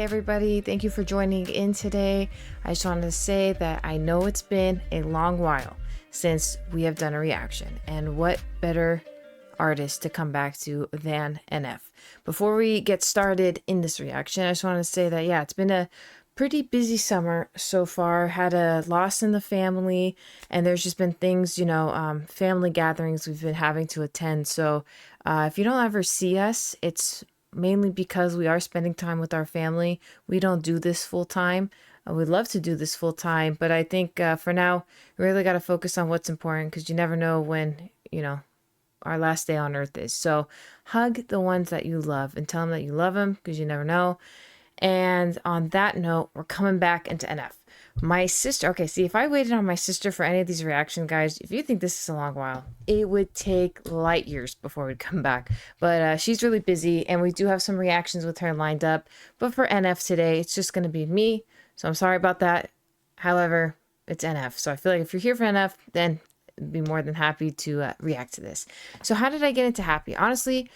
everybody. Thank you for joining in today. I just wanted to say that I know it's been a long while since we have done a reaction, and what better artist to come back to than NF. Before we get started in this reaction, I just want to say that it's been a pretty busy summer so far. Had a loss in the family, and there's just been things, family gatherings we've been having to attend. So if you don't ever see us, it's mainly because we are spending time with our family. We don't do this full time. We'd love to do this full time, but I think for now, we really got to focus on what's important, because you never know when, our last day on earth is. So hug the ones that you love and tell them that you love them, because you never know. And on that note, we're coming back into NF. My sister, okay, see, if I waited on my sister for any of these reactions, guys, if you think this is a long while, it would take light years before we'd come back. But she's really busy, and we do have some reactions with her lined up. But for NF today, it's just going to be me. So I'm sorry about that. However, it's NF. So I feel like if you're here for NF, then I'd be more than happy to react to this. So how did I get into Happy? Honestly,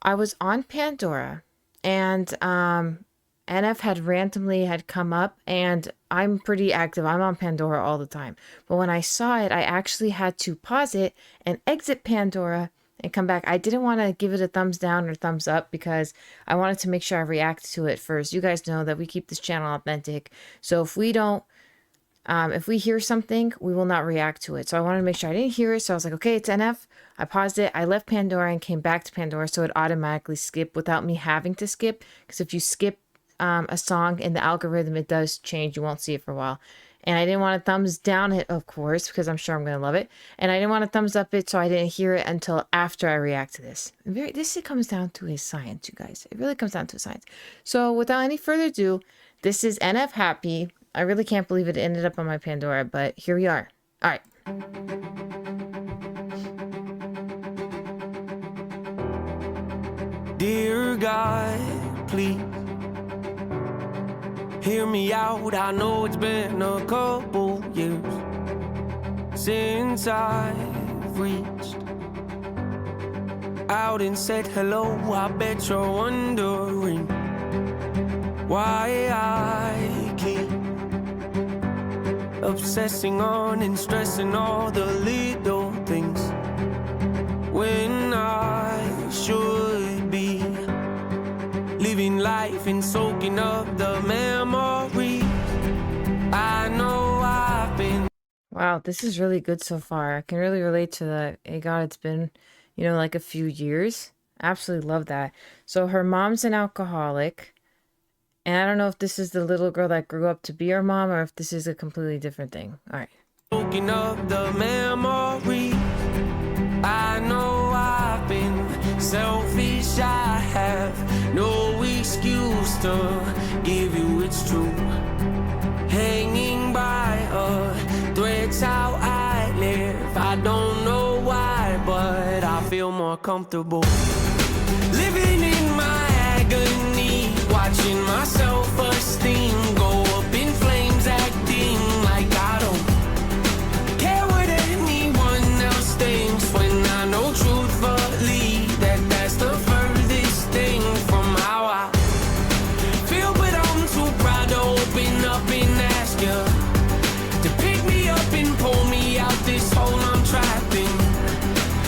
I was on Pandora, and NF had randomly come up, and I'm pretty active. I'm on Pandora all the time. But when I saw it, I actually had to pause it and exit Pandora and come back. I didn't want to give it a thumbs down or thumbs up, because I wanted to make sure I react to it first. You guys know that we keep this channel authentic. So if we don't, if we hear something, we will not react to it. So I wanted to make sure I didn't hear it. So I was like, okay, it's NF. I paused it. I left Pandora and came back to Pandora, so it automatically skipped without me having to skip. Because if you skip a song in the algorithm, it does change. You won't see it for a while. And I didn't want to thumbs down it, of course, because I'm sure I'm going to love it. And I didn't want to thumbs up it, so I didn't hear it until after I react to this. It comes down to a science, you guys. It really comes down to a science. So without any further ado, this is NF Happy. I really can't believe it ended up on my Pandora, but here we are. All right. Dear God, please hear me out. I know it's been a couple years since I've reached out and said hello. I bet you're wondering why I keep obsessing on and stressing all the little things, when I should be living life and soaking up the memories. I know I've been. Wow, this is really good so far. I can really relate to the, hey God, it's been, like a few years. Absolutely love that. So her mom's an alcoholic, and I don't know if this is the little girl that grew up to be her mom, or if this is a completely different thing. All right. Soaking up the memories. I know I've been selfish. I have no excuse to give you, it's true. Hanging by a thread's how I live. I don't know why, but I feel more comfortable living in my agony, watching my self-esteem go up in flames, acting like I don't care what anyone else thinks, when I know truthfully that that's the furthest thing from how I feel. But I'm too proud to open up and ask you to pick me up and pull me out this hole I'm trapped in.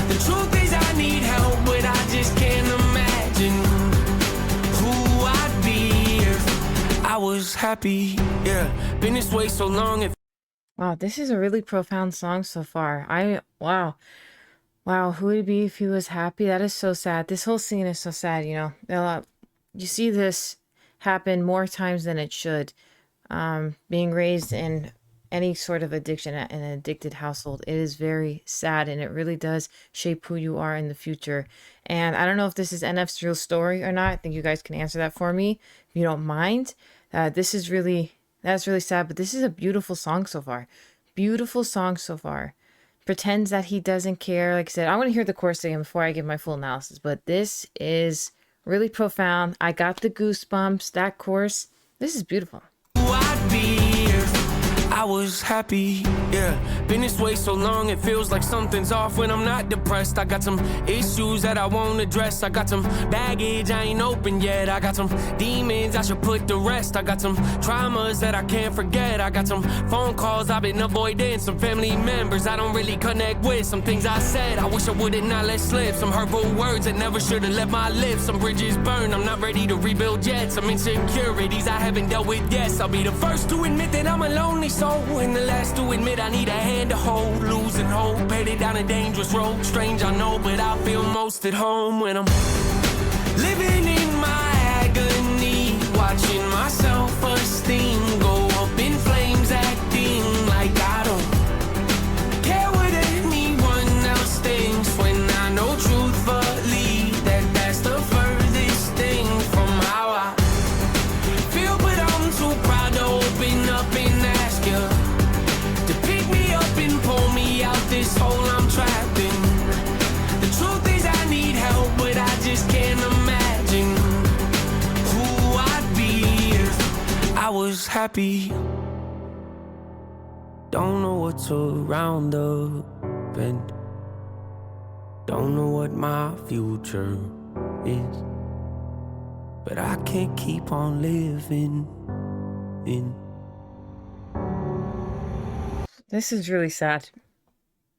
The truth is I need help, but I just can't imagine who I'd be if I was happy. Been this way so long. Wow, this is a really profound song so far. Wow, who would it be if he was happy? That is so sad. This whole scene is so sad, You see this happen more times than it should. Being raised in any sort of addiction, in an addicted household, it is very sad, and it really does shape who you are in the future. And I don't know if this is NF's real story or not. I think you guys can answer that for me if you don't mind. That's really sad, but this is a beautiful song so far. Beautiful song so far. Pretends that he doesn't care. Like I said, I want to hear the chorus again before I give my full analysis, but this is really profound. I got the goosebumps. That chorus, this is beautiful. I'd be if I I was happy, yeah. Been this way so long, it feels like something's off when I'm not depressed. I got some issues that I won't address. I got some baggage I ain't open yet. I got some demons I should put to rest. I got some traumas that I can't forget. I got some phone calls I've been avoiding. Some family members I don't really connect with. Some things I said I wish I would've not let slip. Some hurtful words that never should've left my lips. Some bridges burned, I'm not ready to rebuild yet. Some insecurities I haven't dealt with yet. I'll be the first to admit that I'm a lonely soul, and the last to admit I need a hand to hold. Losing hope, headed down a dangerous road. Strange, I know, but I feel most at home when I'm living in my agony, watching my self-esteem go up in flames, acting like I don't care what anyone else thinks, when I know truthfully that that's the furthest thing from how I feel. But I'm too proud to open up and ask you to pick me up and pull me out this hole I'm trapped in. The truth is I need help, but I just can't imagine who I'd be if I was happy. Don't know what's around the bend. Don't know what my future is, but I can't keep on living in. This is really sad.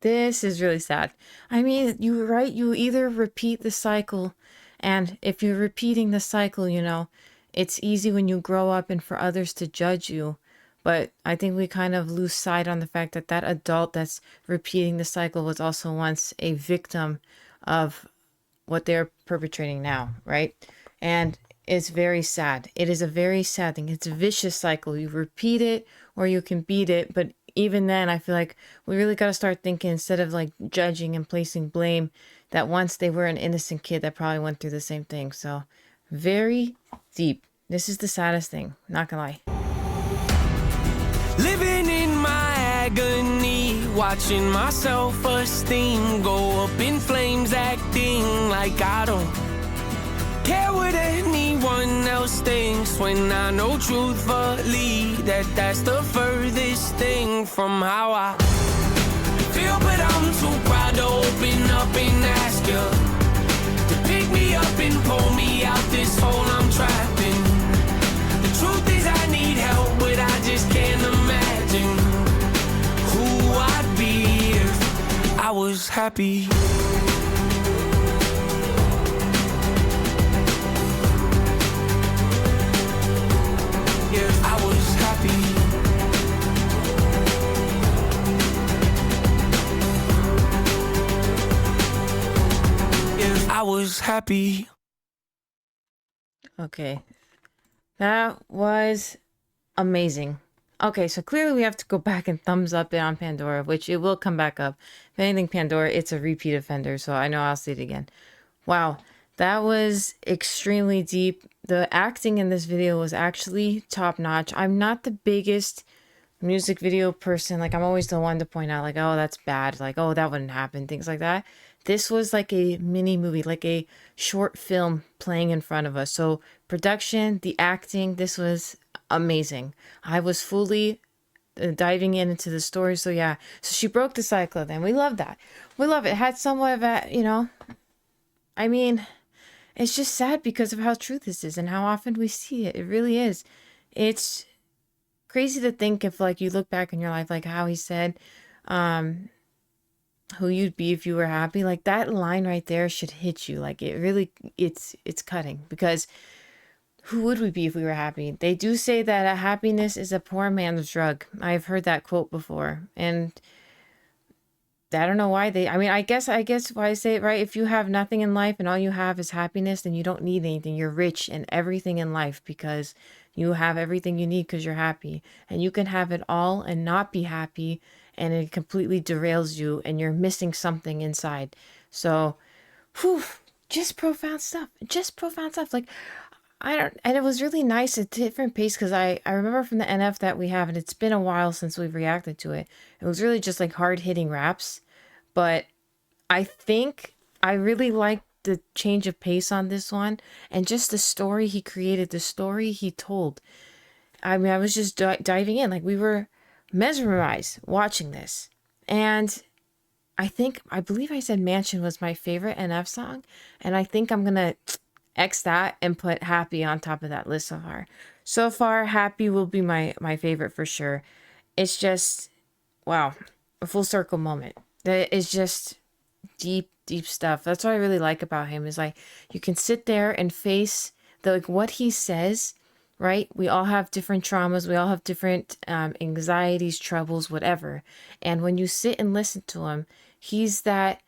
This is really sad. I mean, you're right. You either repeat the cycle, and if you're repeating the cycle, you know, it's easy when you grow up and for others to judge you. But I think we kind of lose sight on the fact that that adult that's repeating the cycle was also once a victim of what they're perpetrating now, right? And it's very sad. It is a very sad thing. It's a vicious cycle. You repeat it or you can beat it. But even then, I feel like we really got to start thinking, instead of like judging and placing blame, that once they were an innocent kid that probably went through the same thing. So very deep. This is the saddest thing. Not gonna lie. Living in my agony, watching my self-esteem go up in flames, acting like I don't care what anyone else thinks, when I know truthfully that that's the furthest thing from how I feel. But I'm too proud to open up and ask you to pick me up and pull me out this hole I'm trapped in. The truth is I need help, but I just can't imagine who I'd be if I was happy. If I was happy. If I was happy. Okay. That was amazing. Okay, so clearly we have to go back and thumbs up it on Pandora, which it will come back up. If anything, Pandora, it's a repeat offender, so I know I'll say it again. Wow, that was extremely deep. The acting in this video was actually top notch. I'm not the biggest music video person. Like, I'm always the one to point out, like, oh, that's bad. Like, oh, that wouldn't happen. Things like that. This was like a mini movie, like a short film playing in front of us. So production, the acting, this was amazing. I was fully diving into the story. So yeah, so she broke the cycle then. We love that. We love it. It had somewhat of a, you know, I mean, it's just sad because of how true this is and how often we see it. It really is. It's crazy to think if, like, you look back in your life, like how he said, who you'd be if you were happy. Like, that line right there should hit you. Like, it really, it's cutting, because who would we be if we were happy? They do say that happiness is a poor man's drug. I've heard that quote before, and I don't know why I guess why I say it, right? If you have nothing in life and all you have is happiness, then you don't need anything. You're rich in everything in life because you have everything you need because you're happy. And you can have it all and not be happy, and it completely derails you and you're missing something inside. So, whew, just profound stuff. Like, and it was really nice, a different pace, because I remember from the NF that we have, and it's been a while since we've reacted to it. It was really just like hard-hitting raps, but I think I really liked the change of pace on this one, and just the story he created, the story he told. I mean, I was just diving in, like, we were mesmerized watching this. And I believe I said Mansion was my favorite NF song. And I think I'm going to X that and put Happy on top of that list so far. So far, Happy will be my favorite for sure. It's just, wow, a full circle moment. That is just deep stuff. That's what I really like about him, is like you can sit there and face like what he says, right? We all have different traumas. We all have different anxieties, troubles, whatever. And when you sit and listen to him, he's that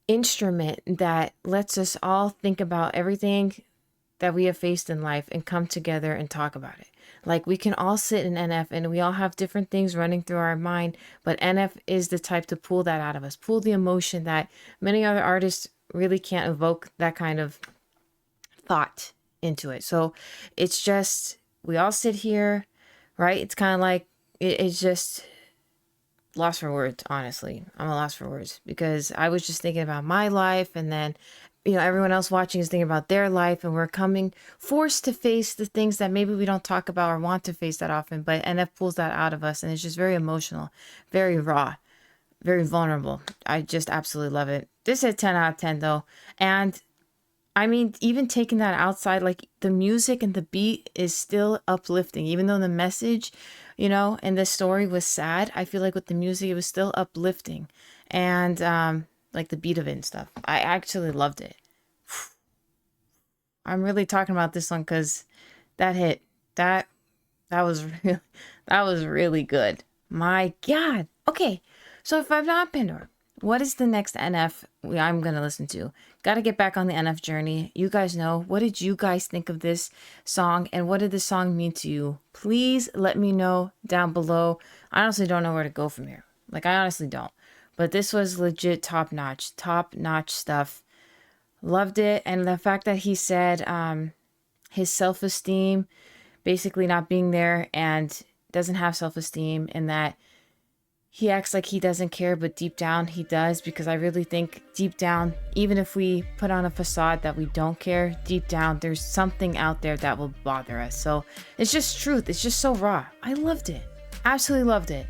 instrument that lets us all think about everything that we have faced in life and come together and talk about it. Like we can all sit in NF and we all have different things running through our mind, but NF is the type to pull that out of us, pull the emotion that many other artists really can't evoke that kind of thought into it. So it's just, we all sit here, right? It's kind of like, it's just lost for words, honestly. I'm a loss for words because I was just thinking about my life, and then everyone else watching is thinking about their life, and we're forced to face the things that maybe we don't talk about or want to face that often, but NF pulls that out of us, and it's just very emotional, very raw, very vulnerable. I just absolutely love it. This is a 10 out of 10 though. And I mean, even taking that outside, like the music and the beat is still uplifting, even though the message, and the story was sad. I feel like with the music, it was still uplifting, and like the beat of it and stuff. I actually loved it. I'm really talking about this one because that hit. That was really, that was really good. My God. Okay, so if I'm not Pandora, what is the next NF I'm going to listen to? Got to get back on the NF journey. You guys know, what did you guys think of this song, and what did this song mean to you? Please let me know down below. I honestly don't know where to go from here. Like, I honestly don't. But this was legit top-notch stuff. Loved it. And the fact that he said his self-esteem basically not being there and doesn't have self-esteem, and that he acts like he doesn't care, but deep down he does, because I really think deep down, even if we put on a facade that we don't care, deep down there's something out there that will bother us. So it's just truth. It's just so raw. I loved it. Absolutely loved it.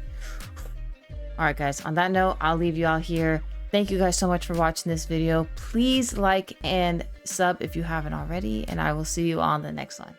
All right, guys, on that note, I'll leave you all here. Thank you guys so much for watching this video. Please like and sub if you haven't already, and I will see you on the next one.